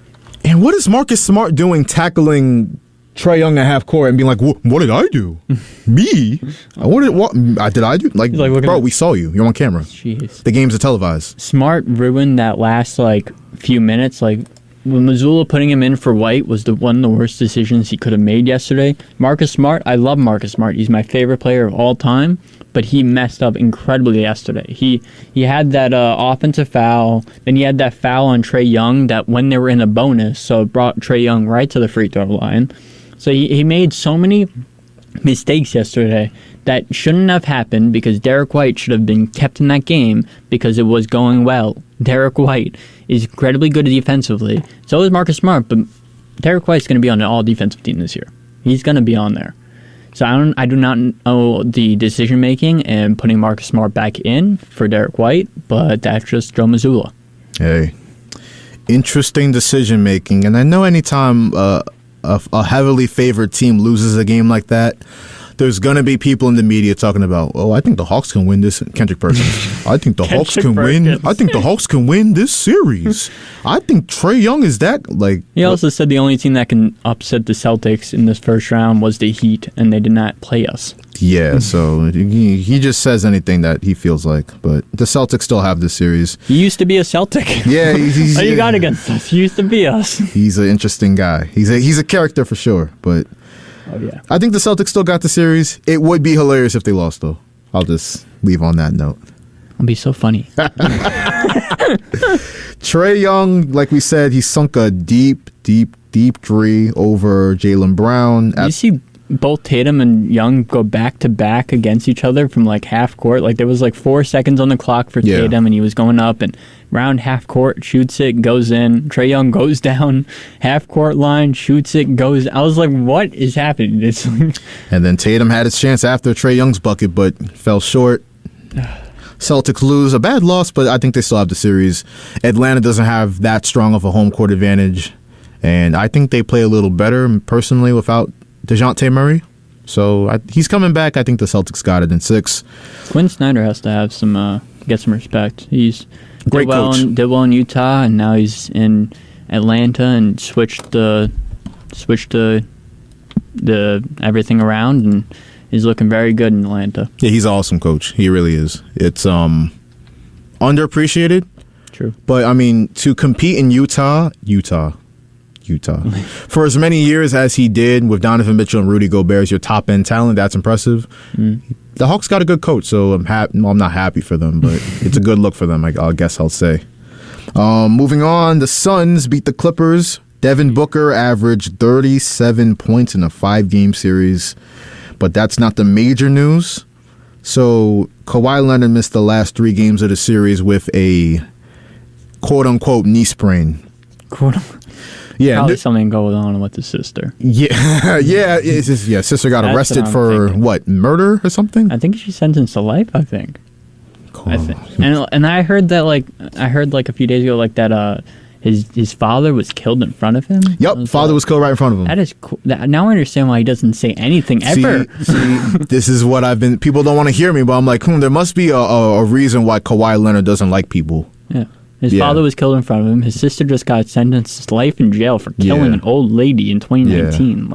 And what is Marcus Smart doing tackling Trae Young at half court and being like, what did I do? Me? What did I do? Like bro, we saw you. You're on camera. Jeez. The games are televised. Smart ruined that last few minutes. When Mazzulla putting him in for White was one of the worst decisions he could have made yesterday. Marcus Smart, I love Marcus Smart. He's my favorite player of all time, but he messed up incredibly yesterday. He had that offensive foul, then he had that foul on Trae Young that when they were in a bonus, so it brought Trae Young right to the free throw line. So he made so many mistakes yesterday that shouldn't have happened, because Derek White should have been kept in that game because it was going well. Derek White is incredibly good defensively. So is Marcus Smart, but Derek White's going to be on an all-defensive team this year. He's going to be on there. So I do not know the decision-making and putting Marcus Smart back in for Derek White, but that's just Joe Mazzulla. Hey, interesting decision-making. And I know anytime a heavily favored team loses a game like that, there's going to be people in the media talking about, oh, I think the Hawks can win this. Kendrick Perkins. I think the Hawks can win. I think the Hawks can win this series. I think Trae Young is that. He also said the only team that can upset the Celtics in this first round was the Heat, and they did not play us. Yeah, so he just says anything that he feels like. But the Celtics still have this series. He used to be a Celtic. Yeah, what you got against us? He used to be us. He's an interesting guy. He's a character for sure. But yeah, I think the Celtics still got the series. It would be hilarious if they lost, though. I'll just leave on that note. It'll be so funny. Trae Young, like we said, he sunk a deep three over Jaylen Brown. You see both Tatum and Young go back-to-back against each other from half court. There was 4 seconds on the clock for Tatum, and he was going up, and round half court, shoots it, goes in. Trae Young goes down, half court line, shoots it, goes. I was like, what is happening? And then Tatum had his chance after Trae Young's bucket, but fell short. Celtics lose. A bad loss, but I think they still have the series. Atlanta doesn't have that strong of a home court advantage, and I think they play a little better, personally, without DeJounte Murray. So he's coming back. I think the Celtics got it in 6. Quinn Snyder has to have get some respect. He's Great coach. Did well in Utah, and now he's in Atlanta and switched the everything around, and he's looking very good in Atlanta. Yeah, he's an awesome coach. He really is. It's underappreciated. True. But, I mean, to compete in Utah, for as many years as he did with Donovan Mitchell and Rudy Gobert as your top-end talent, that's impressive. The Hawks got a good coach, so I'm not happy for them, but it's a good look for them, I guess I'll say. Moving on, the Suns beat the Clippers. Devin Booker averaged 37 points in a 5-game series, but that's not the major news. So Kawhi Leonard missed the last 3 games of the series with a quote-unquote knee sprain. Yeah, probably something going on with his sister. Yeah, sister got arrested for what, murder or something? I think she's sentenced to life. I think. And I heard that a few days ago that his father was killed in front of him. Yep, father was killed right in front of him. That is cool. Now I understand why he doesn't say anything ever. See, this is what I've been. People don't want to hear me, but I'm like, there must be a reason why Kawhi Leonard doesn't like people. Yeah. His father was killed in front of him. His sister just got sentenced to life in jail for killing an old lady in 2019.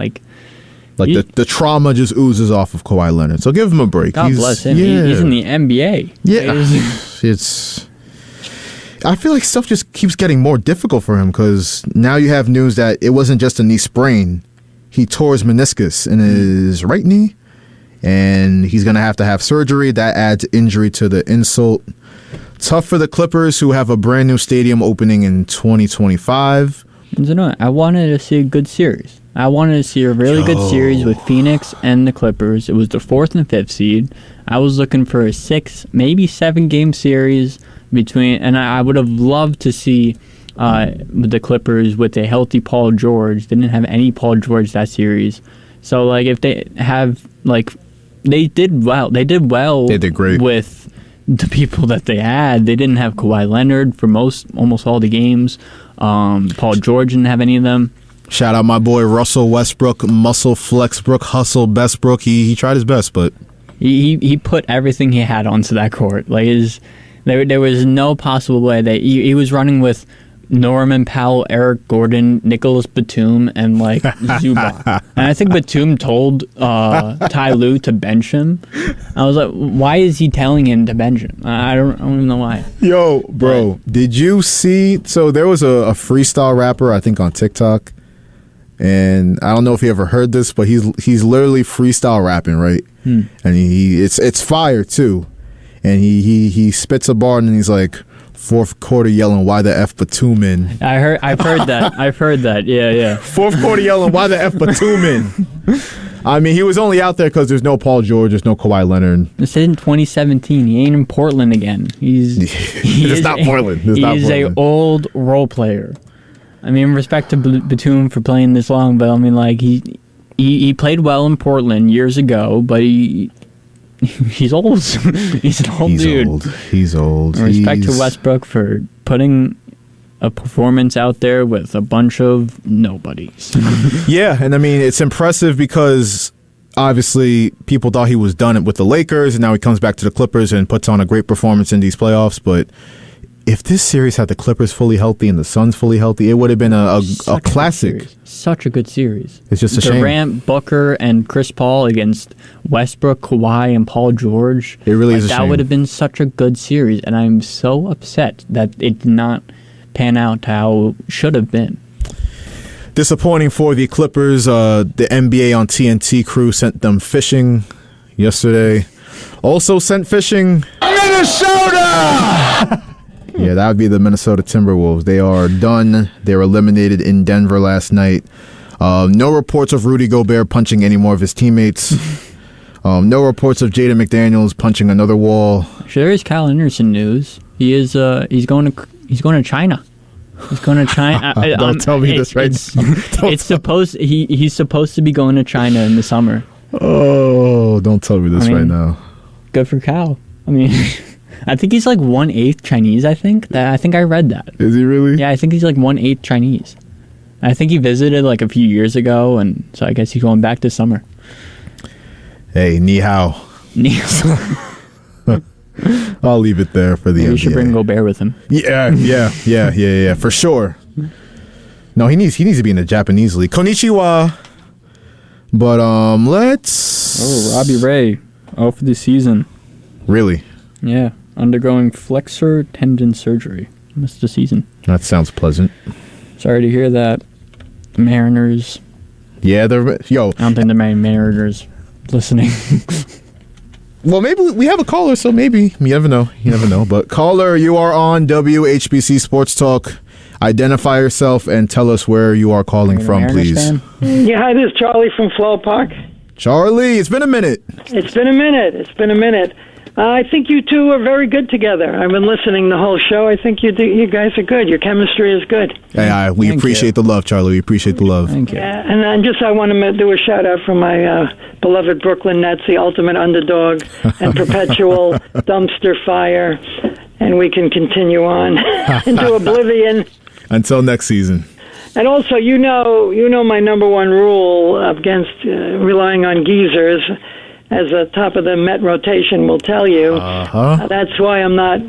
Yeah. The trauma just oozes off of Kawhi Leonard. So give him a break. God bless him. Yeah. He's in the NBA. Yeah. I feel like stuff just keeps getting more difficult for him because now you have news that it wasn't just a knee sprain. He tore his meniscus in his right knee, and he's going to have surgery. That adds injury to the insult. Tough for the Clippers, who have a brand new stadium opening in 2025. I wanted to see a good series. I wanted to see a really good series with Phoenix and the Clippers. It was the 4th and 5th seed. I was looking for a 6, maybe 7-game series between, and I would have loved to see the Clippers with a healthy Paul George. They didn't have any Paul George that series. So, if they have, they did well. They did well. They did great with the people that they had. They didn't have Kawhi Leonard for almost all the games. Paul George didn't have any of them. Shout out my boy Russell Westbrook, Muscle Flexbrook, Hustle Bestbrook. He tried his best, but he put everything he had onto that court. There was no possible way that he was running with Norman Powell, Eric Gordon, Nicholas Batum, and Zubac. And I think Batum told Ty Lue to bench him. I was like, why is he telling him to bench him? I don't even know why. Yo, bro, did you see? So there was a freestyle rapper, I think, on TikTok, and I don't know if you ever heard this, but he's literally freestyle rapping, right? And it's fire too, and he spits a bar and then he's like, 4th quarter yelling, why the F Batum in? I've heard that. Yeah. 4th quarter yelling, why the F Batum in? I mean, he was only out there because there's no Paul George, there's no Kawhi Leonard. This is in 2017. He ain't in Portland again. It's not Portland. He's an old role player. I mean, respect to Batum for playing this long, but I mean, he played well in Portland years ago, but he's old. He's an old dude. He's old. Respect to Westbrook for putting a performance out there with a bunch of nobodies. Yeah, and I mean, it's impressive because obviously people thought he was done with the Lakers, and now he comes back to the Clippers and puts on a great performance in these playoffs. But if this series had the Clippers fully healthy and the Suns fully healthy, it would have been a classic. Such a good series. It's just a shame. Durant, Booker, and Chris Paul against Westbrook, Kawhi, and Paul George. It really is a shame. That would have been such a good series, and I'm so upset that it did not pan out how it should have been. Disappointing for the Clippers. The NBA on TNT crew sent them fishing yesterday. Also sent fishing Minnesota! Yeah, that would be the Minnesota Timberwolves. They are done. They were eliminated in Denver last night. No reports of Rudy Gobert punching any more of his teammates. No reports of Jaden McDaniels punching another wall. There is Kyle Anderson news. He's going to China. He's going to China. Don't tell me this right now. He's supposed to be going to China in the summer. Oh, don't tell me this right now. Good for Kyle. I mean, I think he's 1/8 Chinese. I think I read that. Is he really? Yeah, I think he's 1/8 Chinese. I think he visited a few years ago, and so I guess he's going back this summer. Hey, ni hao. I'll leave it there for the Maybe NBA. you should bring Gobert with him. Yeah, for sure. No, he needs to be in the Japanese league. Konnichiwa. But let's. Oh, Robbie Ray, out for the season. Really? Yeah, undergoing flexor tendon surgery. Missed the season. That sounds pleasant. Sorry to hear that. The Mariners. Yeah, I don't think there are many Mariners listening. Well, maybe we have a caller, so maybe. You never know. But caller, you are on WHPC Sports Talk. Identify yourself and tell us where you are calling from, please. Yeah, hi, this is Charlie from Flow Park. Charlie, it's been a minute. It's been a minute. I think you two are very good together. I've been listening the whole show. I think you guys are good. Your chemistry is good. Hey, we appreciate the love, Charlie. We appreciate the love. Thank you. Yeah, and I want to do a shout out for my beloved Brooklyn Nets, the ultimate underdog and perpetual dumpster fire. And we can continue on into oblivion. Until next season. And also, you know my number one rule against relying on geezers, as the top of the Met rotation will tell you. That's why I'm not,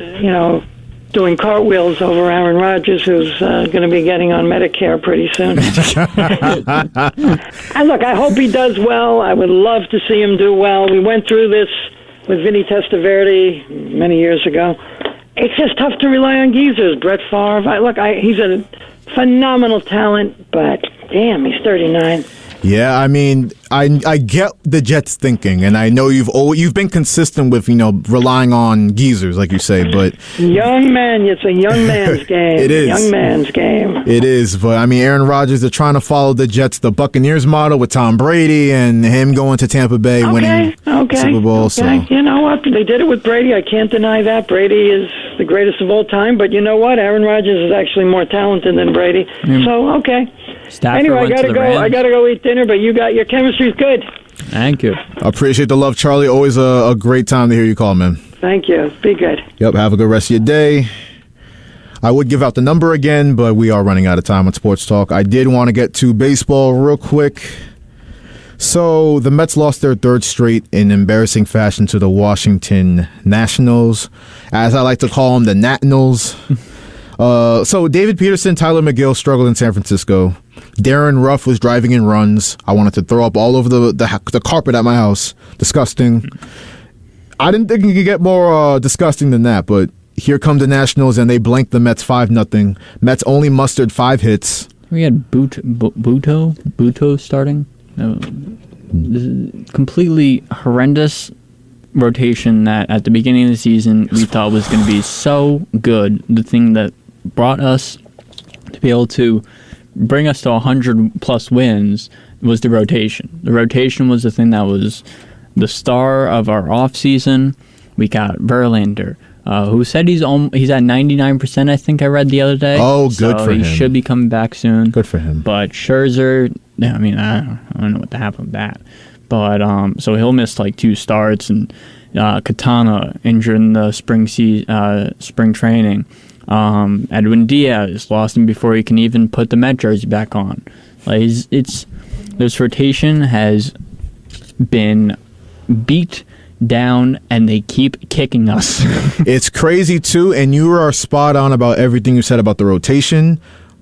doing cartwheels over Aaron Rodgers, who's going to be getting on Medicare pretty soon. And look, I hope he does well. I would love to see him do well. We went through this with Vinny Testaverde many years ago. It's just tough to rely on geezers. Brett Favre. He's a phenomenal talent, but damn, he's 39. Yeah, I mean, I get the Jets thinking, and I know you've been consistent with relying on geezers, like you say, but young man, it's a young man's game. It is young man's game. It is, but I mean, Aaron Rodgers, they're trying to follow the Jets, the Buccaneers model with Tom Brady and him going to Tampa Bay, winning Super Bowl. So you know what? They did it with Brady. I can't deny that. Brady is the greatest of all time, but you know what? Aaron Rodgers is actually more talented than Brady. So okay. Stafford anyway, I gotta go eat dinner, but your chemistry's good. Thank you. I appreciate the love, Charlie. Always a great time to hear you call, man. Thank you. Be good. Yep, have a good rest of your day. I would give out the number again, but we are running out of time on Sports Talk. I did want to get to baseball real quick. So the Mets lost their third straight in embarrassing fashion to the Washington Nationals, as I like to call them, the Nationals. So David Peterson, Tyler McGill struggled in San Francisco. Darren Ruff was driving in runs. I wanted to throw up all over the carpet at my house. Disgusting. I didn't think you could get more disgusting than that, but here come the Nationals, and they blanked the Mets 5-0. Mets only mustered 5 hits. We had Buto starting. Completely horrendous rotation that at the beginning of the season we thought was going to be so good. The thing that brought us to be able to bring us to 100+ wins was the rotation. The rotation was the thing that was the star of our offseason. We got Verlander, who said he's at 99%, I think I read the other day. Oh, good for him. He should be coming back soon. Good for him. But Scherzer, I mean, I don't know what to happen with that. But so he'll miss like 2 starts, and Katana injured in the spring training. Edwin Diaz lost him before he can even put the Met jersey back on. Like this rotation has been beat down, and they keep kicking us. It's crazy too, and you are spot on about everything you said about the rotation,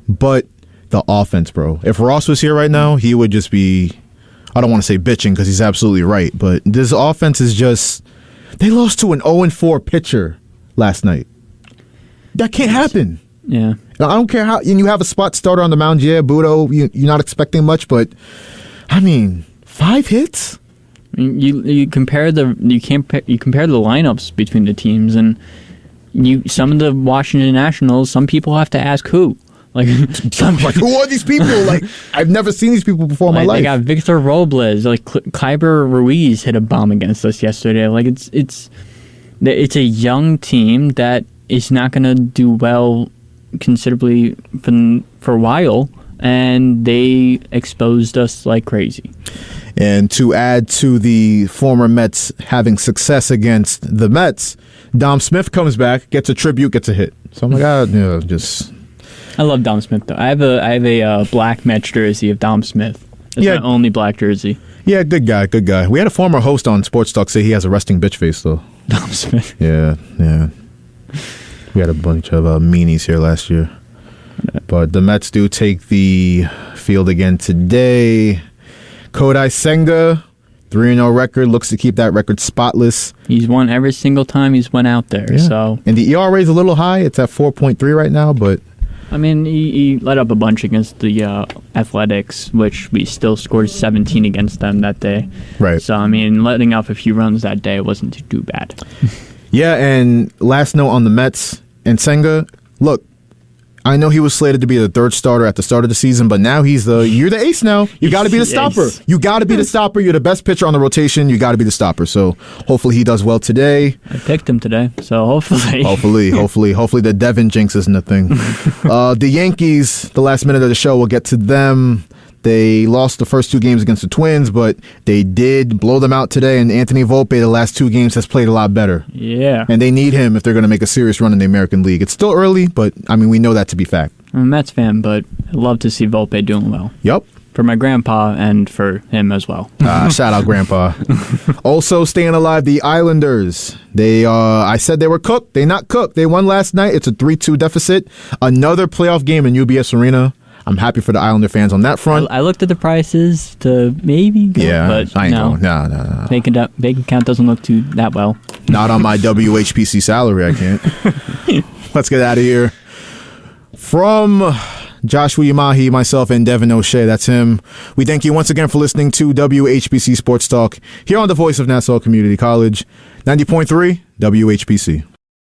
but the offense, bro. If Ross was here right now, he would just be, I don't want to say bitching because he's absolutely right, but this offense is just, they lost to an 0-4 pitcher last night. That can't happen. Yeah. I don't care how, and you have a spot starter on the mound, yeah, Budo, you're not expecting much, but I mean, 5 hits? You compare the lineups between the teams, and some of the Washington Nationals, some people have to ask who. Like who are these people? Like, I've never seen these people before in my life. They got Victor Robles, like Kyber Ruiz hit a bomb against us yesterday. Like it's a young team that is not going to do well considerably for a while, and they exposed us like crazy. And to add to the former Mets having success against the Mets, Dom Smith comes back, gets a tribute, gets a hit. So I'm like, I love Dom Smith though. I have a black Mets jersey of Dom Smith. It's my only black jersey. Yeah, good guy, good guy. We had a former host on Sports Talk say he has a resting bitch face, though. Tom Smith. Yeah. We had a bunch of meanies here last year. But the Mets do take the field again today. Kodai Senga, 3-0 record, looks to keep that record spotless. He's won every single time he's went out there. Yeah. So, and the ERA is a little high. It's at 4.3 right now, but I mean, he let up a bunch against the Athletics, which we still scored 17 against them that day. Right. So, I mean, letting up a few runs that day wasn't too bad. Yeah, and last note on the Mets and Senga, look, I know he was slated to be the third starter at the start of the season, but now you're the ace now. You got to be the stopper. You got to be the stopper. You're the best pitcher on the rotation. You got to be the stopper. So hopefully he does well today. I picked him today, so hopefully. Hopefully the Devin jinx isn't a thing. The Yankees, the last minute of the show, we'll get to them. They lost the first 2 games against the Twins, but they did blow them out today, and Anthony Volpe, the last 2 games, has played a lot better. Yeah. And they need him if they're going to make a serious run in the American League. It's still early, but, I mean, we know that to be fact. I'm a Mets fan, but I'd love to see Volpe doing well. Yep. For my grandpa and for him as well. Shout out, Grandpa. Also staying alive, the Islanders. I said they were cooked. They not cooked. They won last night. It's a 3-2 deficit. Another playoff game in UBS Arena. I'm happy for the Islander fans on that front. I looked at the prices to maybe go, but I ain't going. No. Bank account doesn't look too that well. Not on my WHPC salary, I can't. Let's get out of here. From Joshua Umahi, myself, and Devin O'Shea, that's him. We thank you once again for listening to WHPC Sports Talk here on the voice of Nassau Community College, 90.3 WHPC.